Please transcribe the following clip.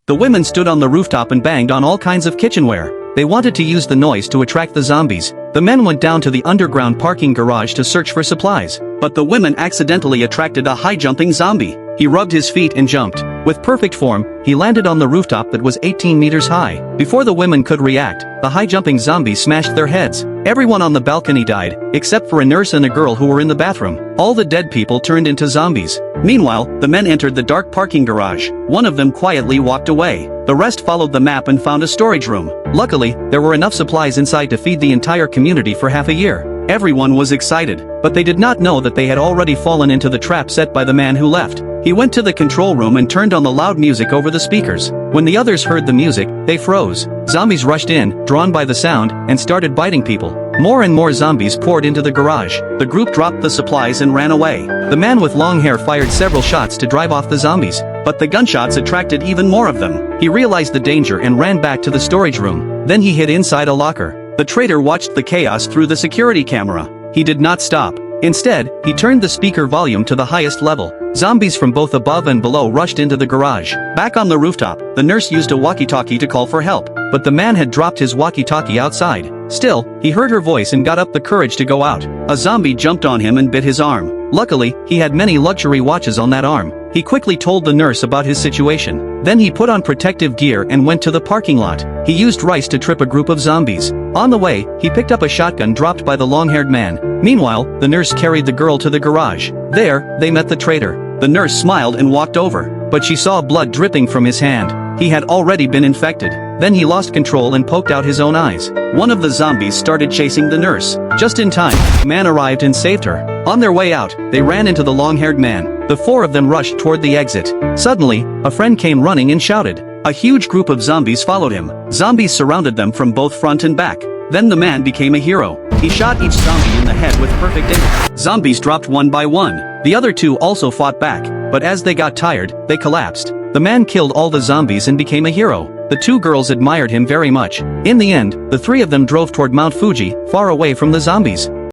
The women stood on the rooftop and banged on all kinds of kitchenware. They wanted to use the noise to attract the zombies. The men went down to the underground parking garage to search for supplies. But the women accidentally attracted a high-jumping zombie. He rubbed his feet and jumped. With perfect form, he landed on the rooftop that was 18 meters high. Before the women could react, the high-jumping zombie smashed their heads. Everyone on the balcony died, except for a nurse and a girl who were in the bathroom. All the dead people turned into zombies. Meanwhile, the men entered the dark parking garage. One of them quietly walked away. The rest followed the map and found a storage room. Luckily, there were enough supplies inside to feed the entire community for half a year. Everyone was excited, but they did not know that they had already fallen into the trap set by the man who left. He went to the control room and turned on the loud music over the speakers. When the others heard the music, they froze. Zombies rushed in, drawn by the sound, and started biting people. More and more zombies poured into the garage. The group dropped the supplies and ran away. The man with long hair fired several shots to drive off the zombies, but the gunshots attracted even more of them. He realized the danger and ran back to the storage room. Then he hid inside a locker. The traitor watched the chaos through the security camera. He did not stop. Instead, he turned the speaker volume to the highest level. Zombies from both above and below rushed into the garage. Back on the rooftop, the nurse used a walkie-talkie to call for help, but the man had dropped his walkie-talkie outside. Still, he heard her voice and got up the courage to go out. A zombie jumped on him and bit his arm. Luckily, he had many luxury watches on that arm. He quickly told the nurse about his situation. Then he put on protective gear and went to the parking lot. He used rice to trip a group of zombies. On the way, he picked up a shotgun dropped by the long-haired man. Meanwhile, the nurse carried the girl to the garage. There, they met the traitor. The nurse smiled and walked over, but she saw blood dripping from his hand. He had already been infected. Then he lost control and poked out his own eyes. One of the zombies started chasing the nurse. Just in time, a man arrived and saved her. On their way out, they ran into the long-haired man. The four of them rushed toward the exit. Suddenly, a friend came running and shouted. A huge group of zombies followed him. Zombies surrounded them from both front and back. Then the man became a hero. He shot each zombie in the head with perfect aim. Zombies dropped one by one. The other two also fought back, but as they got tired, they collapsed. The man killed all the zombies and became a hero. The two girls admired him very much. In the end, the three of them drove toward Mount Fuji, far away from the zombies.